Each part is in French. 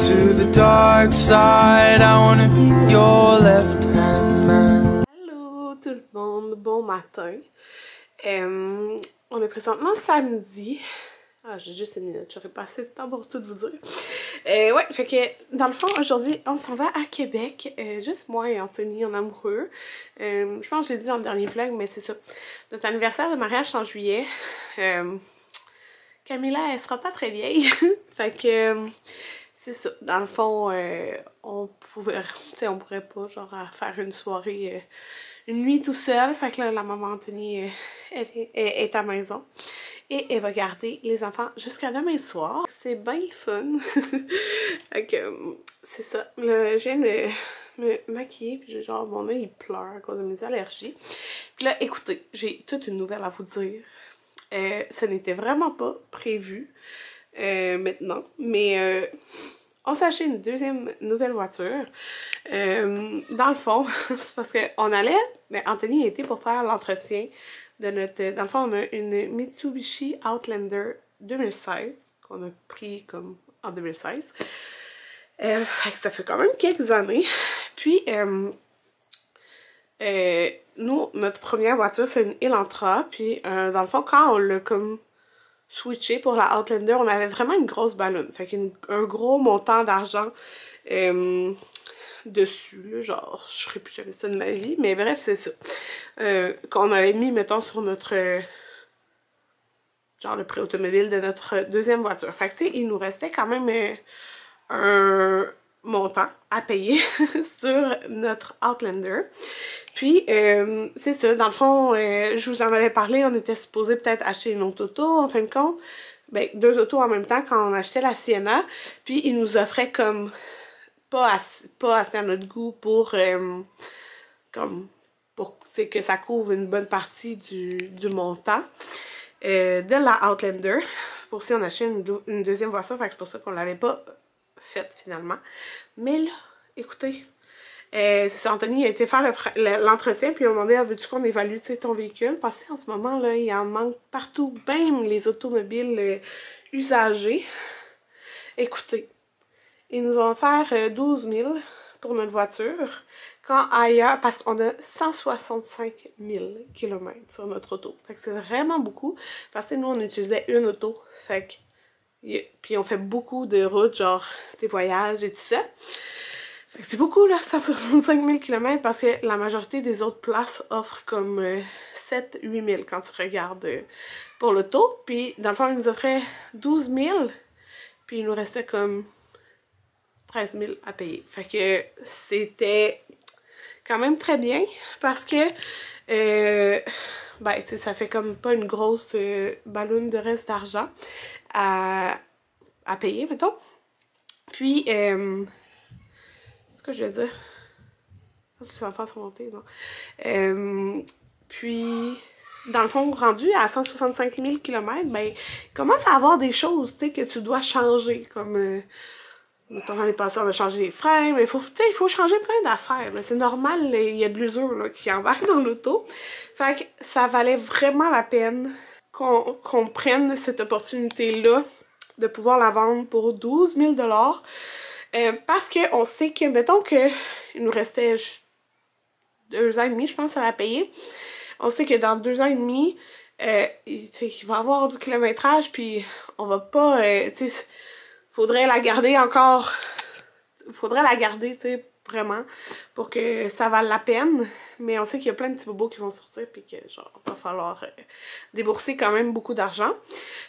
to the dark side. I wanna be your left-hand man. Allô tout le monde, bon matin. On est présentement samedi. Ah, j'ai juste une minute, j'aurais pas assez de temps pour tout vous dire. Ouais, fait que dans le fond, aujourd'hui, on s'en va à Québec. Juste moi et Anthony en amoureux. Je pense que je l'ai dit dans le dernier vlog, mais c'est ça. Notre anniversaire de mariage c'est en juillet. Camilla, elle sera pas très vieille. Fait que c'est ça. Dans le fond, on pourrait pas genre faire une soirée, une nuit tout seul. Fait que là, la maman Anthony est à la maison. Et elle va garder les enfants jusqu'à demain soir. C'est bien fun. Fait que c'est ça. Là, je viens de me maquiller. Puis genre, mon œil il pleure à cause de mes allergies. Puis là, écoutez, j'ai toute une nouvelle à vous dire. Ce n'était vraiment pas prévu maintenant. Mais on s'est acheté une deuxième nouvelle voiture. Dans le fond, c'est parce qu'on allait... Mais Anthony était pour faire l'entretien de notre... Dans le fond, on a une Mitsubishi Outlander 2016 qu'on a pris comme en 2016. Ça fait quand même quelques années. Puis, nous, notre première voiture, c'est une Elantra. Puis, dans le fond, quand on l'a comme switché pour la Outlander, on avait vraiment une grosse ballonne. Fait qu'un gros montant d'argent dessus, là, genre, je ferais plus jamais ça de ma vie, mais bref, c'est ça. Qu'on avait mis, mettons, sur notre... genre, le prix automobile de notre deuxième voiture. Fait que, tu sais, il nous restait quand même un montant à payer sur notre Outlander. Puis, c'est ça, dans le fond, je vous en avais parlé, on était supposé peut-être acheter une autre auto, en fin de compte. Ben, deux autos en même temps quand on achetait la Sienna. Puis, il nous offrait comme pas assez à notre goût pour, que ça couvre une bonne partie du montant de la Outlander. Pour si on achetait une deuxième voiture, fait que c'est pour ça qu'on l'avait pas faite finalement. Mais là, écoutez... c'est ça, Anthony a été faire l'entretien, puis il a demandé « veux-tu qu'on évalue ton véhicule? » Parce qu'en ce moment, là, il en manque partout, même les automobiles usagés. Écoutez, ils nous ont offert 12 000 pour notre voiture, quand ailleurs, parce qu'on a 165 000 km sur notre auto. Fait que c'est vraiment beaucoup, parce que nous, on utilisait une auto, fait que, puis on fait beaucoup de routes, genre des voyages et tout ça. C'est beaucoup là, 165 000 km parce que la majorité des autres places offrent comme 7-8 000 quand tu regardes pour l'auto. Puis dans le fond, ils nous offraient 12 000, puis il nous restait comme 13 000 à payer. Fait que c'était quand même très bien parce que, ben tu sais, ça fait comme pas une grosse balloune de reste d'argent à payer, mettons. Puis, que je vais dire? Les enfants sont montés, non? Puis, dans le fond, rendu à 165 000 km, ben, il commence à avoir des choses, tu sais, que tu dois changer, comme, mettons, l'année passée, on a changé les freins, mais il faut changer plein d'affaires, c'est normal, il y a de l'usure, là, qui embarque dans l'auto. Fait que ça valait vraiment la peine qu'on prenne cette opportunité-là de pouvoir la vendre pour 12 000 $. Parce qu'on sait que, mettons que il nous restait 2 ans et demi, je pense, à la payer. On sait que dans 2 ans et demi, il va y avoir du kilométrage, puis on va pas, tu sais, faudrait la garder encore, faudrait la garder, tu sais, vraiment, pour que ça vale la peine. Mais on sait qu'il y a plein de petits bobos qui vont sortir, puis que, genre, va falloir débourser quand même beaucoup d'argent.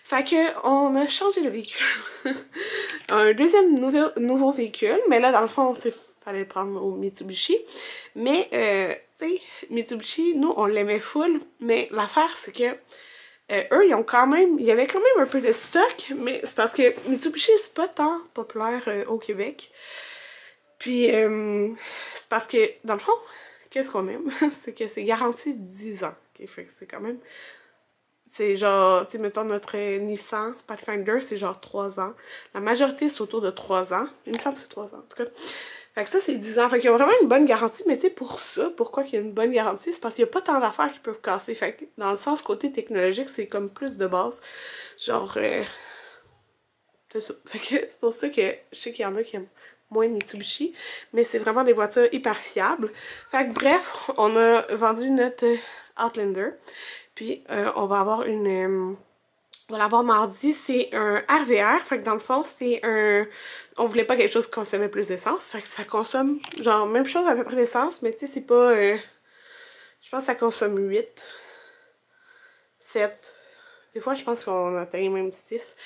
Fait que, on a changé de véhicule. Un deuxième nouveau véhicule, mais là, dans le fond, tu sais, fallait le prendre au Mitsubishi. Mais, tu sais, Mitsubishi, nous, on l'aimait full, mais l'affaire, c'est que eux, ils ont quand même, il y avait quand même un peu de stock, mais c'est parce que Mitsubishi, c'est pas tant populaire au Québec. Puis, c'est parce que, dans le fond, qu'est-ce qu'on aime? C'est que c'est garanti 10 ans. Okay? Fait que c'est quand même... C'est genre, tu sais, mettons notre Nissan Pathfinder, c'est genre 3 ans. La majorité, c'est autour de 3 ans. Il me semble que c'est 3 ans, en tout cas. Fait que ça, c'est 10 ans. Fait qu'il y a vraiment une bonne garantie. Mais tu sais, pour ça, pourquoi qu'il y a une bonne garantie? C'est parce qu'il n'y a pas tant d'affaires qui peuvent casser. Fait que dans le sens côté technologique, c'est comme plus de base. Genre, C'est ça. Fait que c'est pour ça que je sais qu'il y en a qui aiment moins Mitsubishi, mais c'est vraiment des voitures hyper fiables. Fait que bref, on a vendu notre Outlander, puis on va avoir une... on va l'avoir mardi, c'est un RVR, fait que dans le fond, c'est un... On voulait pas quelque chose qui consommait plus d'essence, fait que ça consomme, genre, même chose à peu près d'essence, mais tu sais, c'est pas... je pense que ça consomme 8, 7, des fois, je pense qu'on atteint même 6.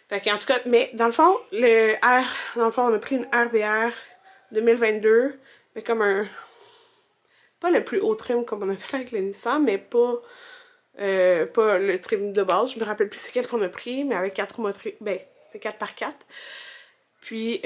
Fait que, en tout cas, mais dans le fond, on a pris une RVR 2022, mais comme un... Pas le plus haut trim comme on a fait avec le Nissan, mais pas le trim de base. Je me rappelle plus c'est quel qu'on a pris, mais avec 4 roues motrices. Ben, c'est 4x4. Puis,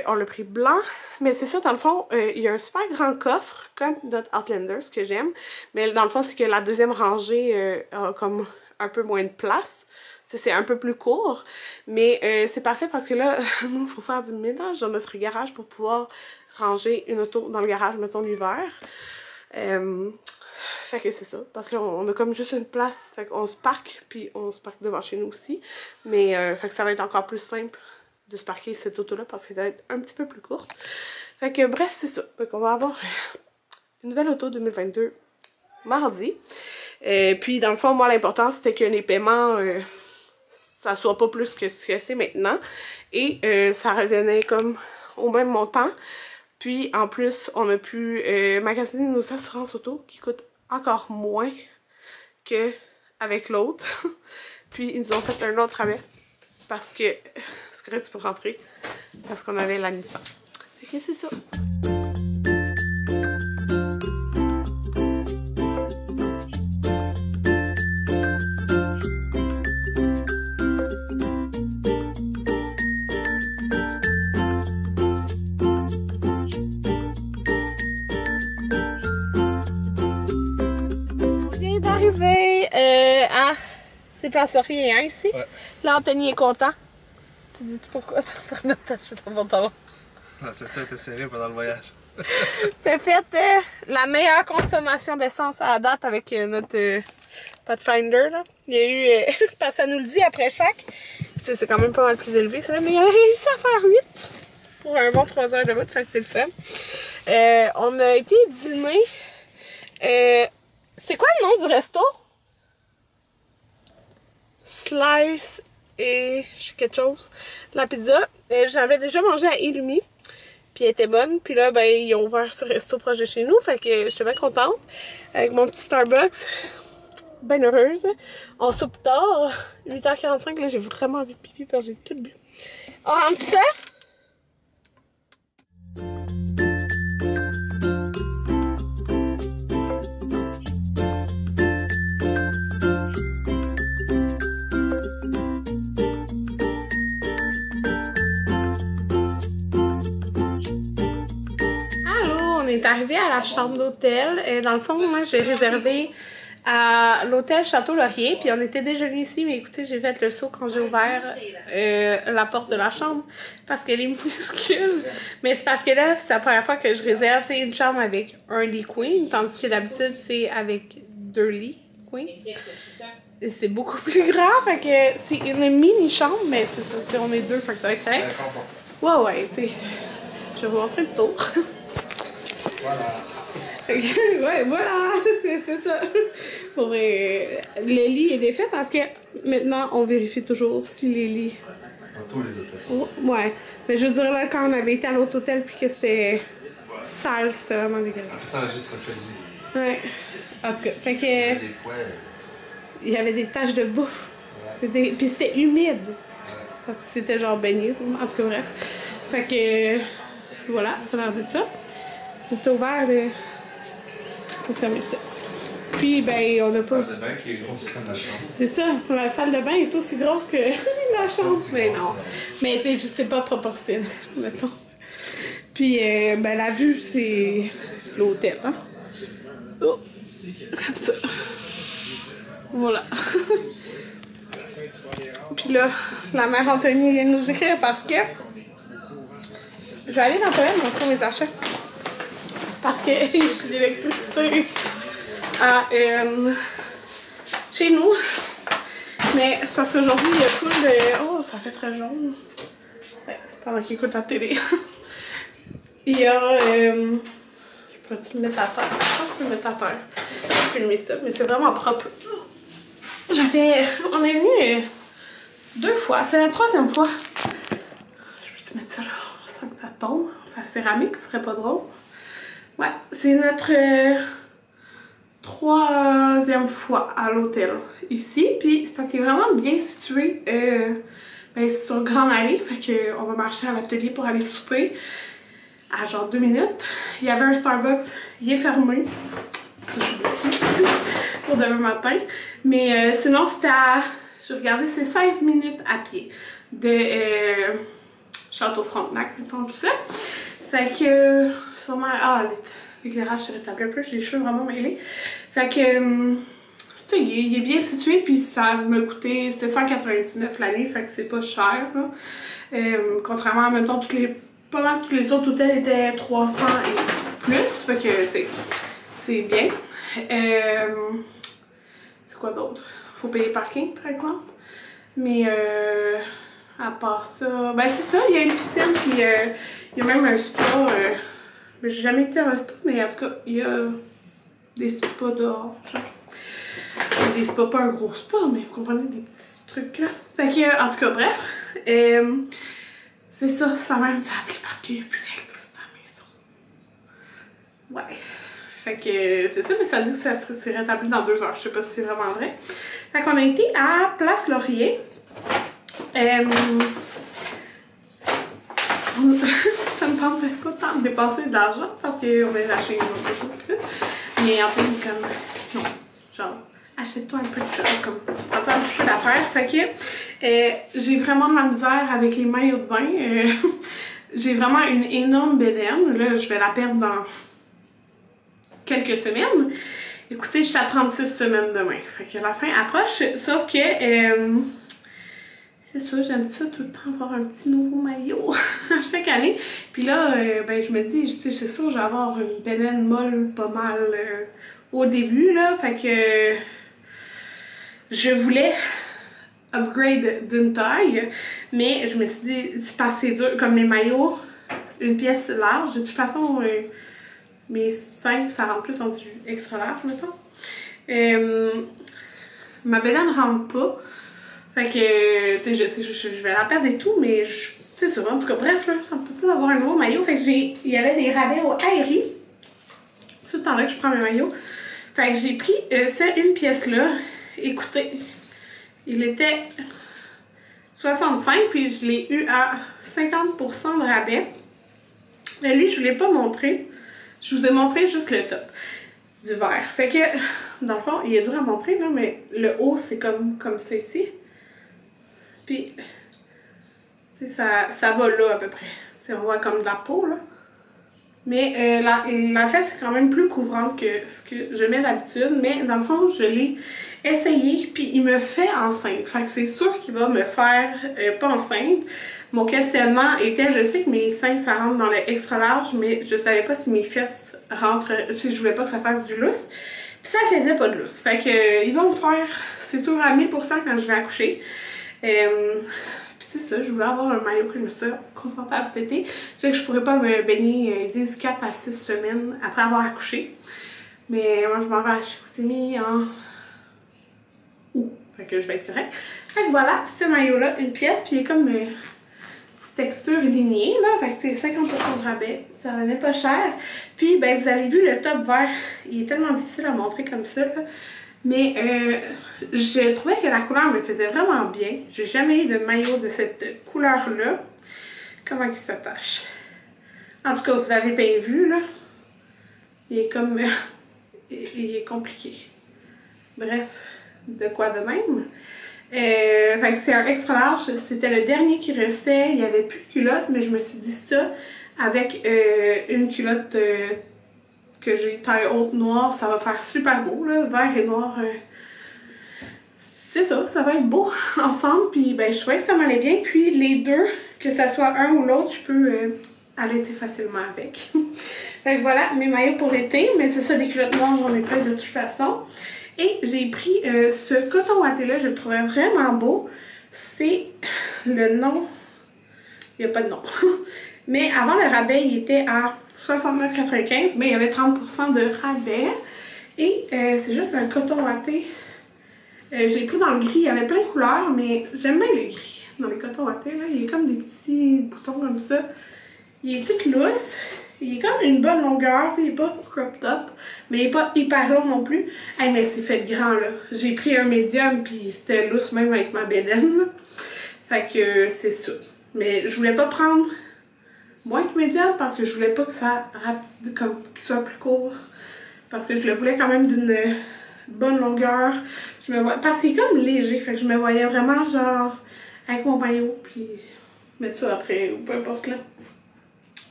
on l'a pris blanc. Mais c'est ça, dans le fond, il y a un super grand coffre, comme notre Outlander, ce que j'aime. Mais dans le fond, c'est que la deuxième rangée a comme un peu moins de place. C'est un peu plus court, mais c'est parfait parce que là, nous, il faut faire du ménage dans notre garage pour pouvoir ranger une auto dans le garage, mettons, l'hiver. Fait que c'est ça, parce que là, on a comme juste une place, fait qu'on se parque, puis on se parque devant chez nous aussi. Mais, fait que ça va être encore plus simple de se parquer cette auto-là parce qu'elle va être un petit peu plus courte. Fait que bref, c'est ça. Fait qu'on va avoir une nouvelle auto 2022 mardi. Puis, dans le fond, moi, l'important, c'était que les paiements... ça soit pas plus que ce que c'est maintenant. Et ça revenait comme au même montant. Puis en plus, on a pu magasiner nos assurances auto qui coûtent encore moins que avec l'autre. Puis ils nous ont fait un autre rabais. Parce que... Est-ce que tu peux rentrer? Parce qu'on avait la Nissan. Fait que c'est ça. C'est place rien ici. Ouais. Là, Anthony est content. Tu dis pourquoi t'as attaché ton pantalon? La ceinture était serrée pendant le voyage. T'as fait la meilleure consommation d'essence à la date avec notre Pathfinder. Là. Il y a eu... parce que ça nous le dit après chaque. C'est quand même pas mal plus élevé, ça. Mais il a réussi à faire 8 pour un bon 3 heures de route. Fait que c'est le fun. On a été dîner. C'est quoi le nom du resto? Slice et quelque chose. La pizza, j'avais déjà mangé à Illumi, puis elle était bonne. Puis là, ben, ils ont ouvert ce resto proche de chez nous, fait que j'étais bien contente. Avec mon petit Starbucks, bien heureuse. On soupe tard, 8h45, là j'ai vraiment envie de pipi parce que j'ai tout bu. On rentre ça? On est arrivé à la chambre d'hôtel. Dans le fond, moi, j'ai réservé à l'hôtel Château-Laurier. Puis on était déjà venu ici, mais écoutez, j'ai fait le saut quand j'ai ouvert la porte de la chambre parce qu'elle est minuscule. Mais c'est parce que là, c'est la première fois que je réserve. C'est une chambre avec un lit queen, tandis que d'habitude, c'est avec 2 lits queen. Et c'est beaucoup plus grand. Fait que c'est une mini-chambre, mais c'est ça. On est 2, fait que ça va être correct. Ouais, tu sais. Je vais vous montrer le tour. Voilà. Ouais, voilà, c'est ça. Pour, le lit est défait parce que maintenant, on vérifie toujours si les lits... Dans tous les hôtels. Oh, ouais. Mais je veux dire, là, quand on avait été à l'autre hôtel puis que c'était sale, c'était vraiment dégueulasse. Après ça, on a juste refusé. Ouais. En tout cas, fait que... Il y avait des poils. Il y avait des taches de bouffe. Ouais. Puis c'était humide. Ouais. Parce que c'était genre baigné, en tout cas, bref. Fait que... Voilà, ça a l'air de ça. C'est ouvert, faut fermer ça. Puis, ben, on a pas... La salle de bain qui est grosse comme la chambre. C'est ça, la salle de bain est aussi grosse que la chambre, mais non. Mais tu sais, c'est pas proportionnel, mettons. Puis, ben, la vue, c'est l'hôtel, hein. Oh, comme ça. Voilà. Puis là, la mère Anthony vient de nous écrire parce que je vais aller dans le toilette montrer mes achats. Parce qu'il y a plus d'électricité chez nous. Mais c'est parce qu'aujourd'hui, il y a full de... Oh, ça fait très jaune. Ouais, pendant qu'il écoute la télé. Il y a... Je pourrais-tu me mettre à terre? Je pense que je peux me mettre à terre. Je vais filmer ça, mais c'est vraiment propre. On est venu 2 fois. C'est la 3e fois. Je peux-tu mettre ça là? Sans que ça tombe. C'est la céramique, ce serait pas drôle. Ouais, c'est notre 3e fois à l'hôtel ici. Puis c'est parce qu'il est vraiment bien situé. Ben, c'est sur Grande Allée. Fait qu'on va marcher à l'atelier pour aller souper. À genre 2 minutes. Il y avait un Starbucks. Il est fermé. Je suis ici pour demain matin. Mais sinon, c'était à... Je regardais, c'est 16 minutes à pied de Château-Frontenac, mettons tout ça. Fait que sûrement... Ah, l'éclairage s'est rétabli un peu. J'ai les cheveux vraiment mêlés. Fait que... tu sais, il est bien situé. Puis ça m'a coûté... C'était 199 l'année. Fait que c'est pas cher, là. Contrairement à, mettons, pas mal tous les autres hôtels étaient 300 et plus. Fait que, tu sais, c'est bien. C'est quoi d'autre? Faut payer le parking, par exemple. Mais, à part ça... Ben, c'est ça, il y a une piscine, puis il y a même un spa. J'ai jamais été à un spa, mais en tout cas, il y a des spas dehors, genre. Des spas, pas un gros spa, mais vous comprenez, des petits trucs là. Fait que, en tout cas, bref. C'est ça, sa mère nous a appelé parce qu'il n'y a plus d'électricité à la maison. Ouais. Fait que c'est ça, mais ça dit que ça s'est rétabli dans 2 heures. Je sais pas si c'est vraiment vrai. Fait qu'on a été à Place Laurier. Ça me tentait pas tant de dépenser de l'argent parce qu'on a acheté une autre. Mais en fait, comme... Non, genre... Achète-toi un peu de choses, comme prends-toi un petit peu d'affaires. Fait que j'ai vraiment de la misère avec les maillots de bain. J'ai vraiment une énorme bédaine. Là, je vais la perdre dans quelques semaines. Écoutez, je suis à 36 semaines demain. Fait que la fin approche. Sauf que c'est ça, j'aime ça tout le temps avoir un petit nouveau maillot à chaque année. Puis là, ben je me dis, tu sais, c'est sûr, je vais avoir une bédaine molle pas mal au début, là. Fait que je voulais upgrade d'une taille, mais je me suis dit, c'est pas assez dur, comme les maillots, une pièce large. De toute façon, mes seins, ça rentre plus en du extra large, mettons. Ma bédaine ne rentre pas. Fait que, tu sais, je sais, je vais la perdre et tout, mais c'est ça, en tout cas, bref, là, ça me peut pas avoir un nouveau maillot. Fait que il y avait des rabais au Aérie. Tout le temps là que je prends mes maillots. Fait que j'ai pris une pièce-là. Écoutez, il était 65, puis je l'ai eu à 50% de rabais. Mais lui, je ne l'ai pas montré. Je vous ai montré juste le top du verre. Fait que, dans le fond, il est dur à montrer, là, mais le haut, c'est comme ça ici. Puis, ça va là, à peu près. T'sais, on voit comme de la peau, là. Mais la fesse est quand même plus couvrante que ce que je mets d'habitude. Mais dans le fond, je l'ai essayé, puis il me fait enceinte. Fait que c'est sûr qu'il va me faire pas enceinte. Mon questionnement était, je sais que mes seins, ça rentre dans le extra large, mais je savais pas si mes fesses rentrent, si je voulais pas que ça fasse du lousse. Puis ça faisait pas de lousse. Fait que il va me faire, c'est sûr, à 1000% quand je vais accoucher. C'est ça, je voulais avoir un maillot que je me sens confortable cet été. Je sais que je pourrais pas me baigner 4 à 6 semaines après avoir accouché. Mais moi, je m'en vais à Chicoutimi en août. Fait que je vais être correcte. Fait que voilà, ce maillot-là, une pièce, puis il est comme une petite texture lignée, là. Fait que c'est 50% de rabais. Ça revenait pas cher. Puis, ben, vous avez vu le top vert. Il est tellement difficile à montrer comme ça, là. Mais je trouvais que la couleur me faisait vraiment bien. J'ai jamais eu de maillot de cette couleur-là. Comment il s'attache? En tout cas, vous avez bien vu, là. Il est comme... il est compliqué. Bref, de quoi de même. Fait que c'est un extra large. C'était le dernier qui restait. Il n'y avait plus de culotte, mais je me suis dit ça avec une culotte... que j'ai taille haute noire, ça va faire super beau, là, vert et noir. C'est ça va être beau ensemble, puis ben je trouvais que ça m'allait bien, puis les deux, que ça soit un ou l'autre, je peux allaiter facilement avec. Fait que voilà, mes maillots pour l'été, mais c'est ça, les culottes noires, j'en ai plein de toute façon. Et j'ai pris ce coton ouaté-là, je le trouvais vraiment beau. C'est le nom, il n'y a pas de nom. Mais avant le rabais, il était à 69,95, mais il y avait 30% de rabais. Et c'est juste un coton ouaté. Je l'ai pris dans le gris, il y avait plein de couleurs, mais j'aime bien le gris dans les cotons ouatés. Là. Il y a comme des petits boutons comme ça. Il est tout lousse. Il est comme une bonne longueur, il n'est pas cropped up, mais il n'est pas hyper long non plus. Hey, mais c'est fait grand là. J'ai pris un médium, puis c'était lousse même avec ma bédaine. Là. Fait que c'est ça. Mais je voulais pas prendre moins que médium parce que je voulais pas que ça comme qu'il soit plus court. Parce que je le voulais quand même d'une bonne longueur. Je me vois, parce qu'il est comme léger, fait que je me voyais vraiment genre avec mon maillot, puis mettre ça après, ou peu importe là.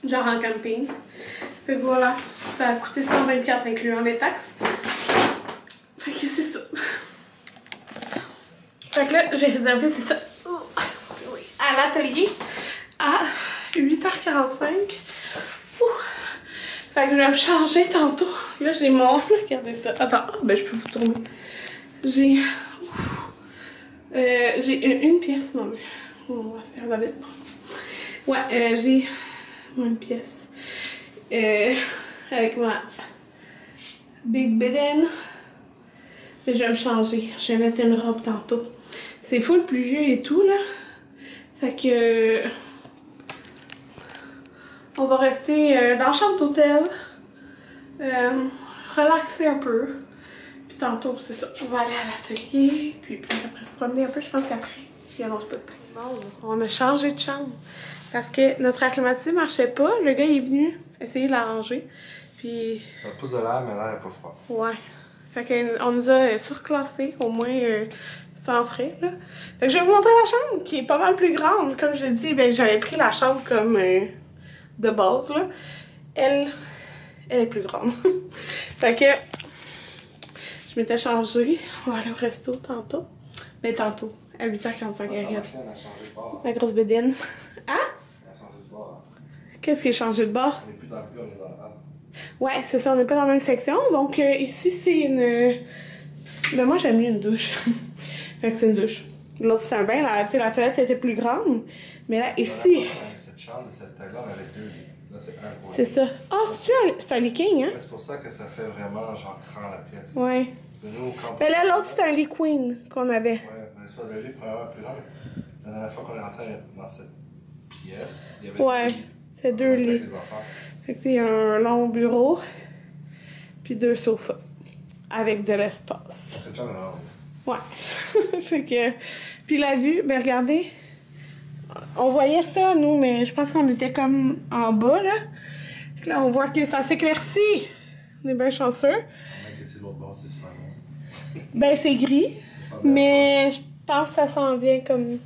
Genre en camping. Fait que voilà, ça a coûté 124 incluant les taxes. Fait que c'est ça. Fait que là, j'ai réservé, c'est ça, à l'atelier à 8h45. Fait que je vais me changer tantôt. Là, j'ai mon... Regardez ça. Attends, ben je peux vous tourner. J'ai une pièce, non mais... On va faire la vite. Ouais, j'ai une pièce. Avec ma big bedaine. Mais je vais me changer. Je vais mettre une robe tantôt. C'est full pluvieux et tout, là. Fait que... on va rester dans la chambre d'hôtel. Relaxer un peu. Puis tantôt, c'est ça. On va aller à l'atelier. Puis peut-être après se promener un peu. Je pense qu'après, il annonce pas de prix. On a changé de chambre. Parce que notre air climatisé marchait pas. Le gars il est venu essayer de l'arranger. Puis... ça pousse de l'air, mais l'air est pas froid. Ouais. Fait qu'on nous a surclassé, au moins sans frais, là. Fait que je vais vous montrer la chambre, qui est pas mal plus grande. Comme je l'ai dit, ben, j'avais pris la chambre comme de base, là. Elle est plus grande. Fait que je m'étais changée. On va aller au resto tantôt. Ben, tantôt, à 8h45. Regarde. La grosse bédaine. Hein? Qu'est-ce qui a changé de bord? On n'est plus dans le B, on est dans le A. Ouais, c'est ça, on n'est pas dans la même section. Donc ici, c'est une... Ben moi, j'aime mieux une douche. Fait que c'est une douche. L'autre, c'est un bain. La toilette était plus grande. Mais là, ici... Cette chambre de cette taille-là, on avait 2 lits. Là, c'est un pour c'est ça. Ah, c'est un lit king, hein? c'est pour ça que ça fait vraiment genre grand la pièce. Ouais. C'est nous, quand... Mais là, l'autre, c'était un lit queen qu'on avait. Ouais, mais ça, le lit, premièrement, plus grand. La dernière fois qu'on est rentré dans cette pièce, il y avait Ouais, 2 lits. c'est 2 lits. Les enfants. Fait que c'est un long bureau, puis 2 sofas, avec de l'espace. Cette chambre est énorme. Ouais. Fait que... Puis la vue, ben regardez, on voyait ça, nous, mais je pense qu'on était comme en bas, là. Fait que là, on voit que ça s'éclaircit. On est bien chanceux. Que c'est l'autre bord, c'est super long. Ben, c'est gris, mais je pense que ça s'en vient comme...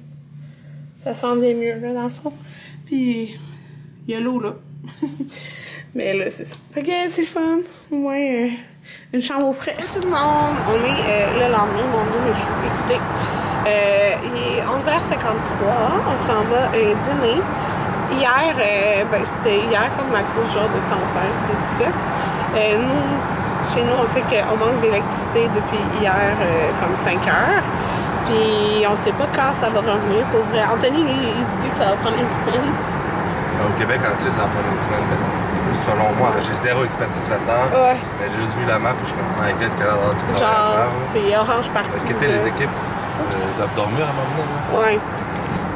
ça s'en vient mieux, là, dans le fond. Puis, il y a l'eau, là. Mais là, c'est ça. Fait que c'est le fun. Au moins, une chambre au frais. Tout le monde, on est le lendemain, mon Dieu, mais écoutez, il est 11h53, on s'en va dîner. Hier, ben c'était hier comme ma grosse genre de tempête et tout ça. Chez nous, on sait qu'on manque d'électricité depuis hier comme 5 heures. Puis on sait pas quand ça va revenir pour vrai. Anthony, il se dit que ça va prendre une semaine. Au Québec entier, ça va prendre une semaine. Selon moi, j'ai zéro expertise là-dedans. Ouais. Mais j'ai juste vu la map et je suis comme, my god, quelle heure du temps. Genre, c'est orange partout. Est-ce que les équipes doivent dormir à un moment donné? Ouais.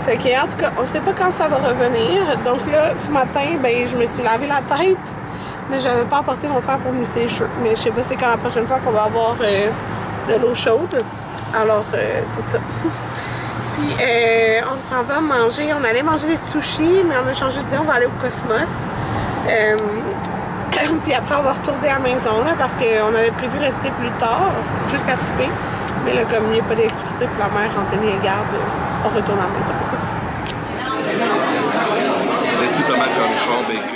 Fait que, en tout cas, on sait pas quand ça va revenir. Donc là, ce matin, ben, je me suis lavé la tête. Mais j'avais pas apporté mon fer pour lisser les cheveux. Mais je sais pas c'est quand la prochaine fois qu'on va avoir de l'eau chaude. Alors, c'est ça. Puis, on s'en va manger. On allait manger des sushis, mais on a changé d'idée. On va aller au Cosmos. Puis après, on va retourner à la maison, là, parce qu'on avait prévu rester plus tard, jusqu'à souper. Mais là, comme il n'y a pas d'électricité, puis la mère, Anthony et garde, on retourne à la maison. Laitue, tomate, cornichon, bacon.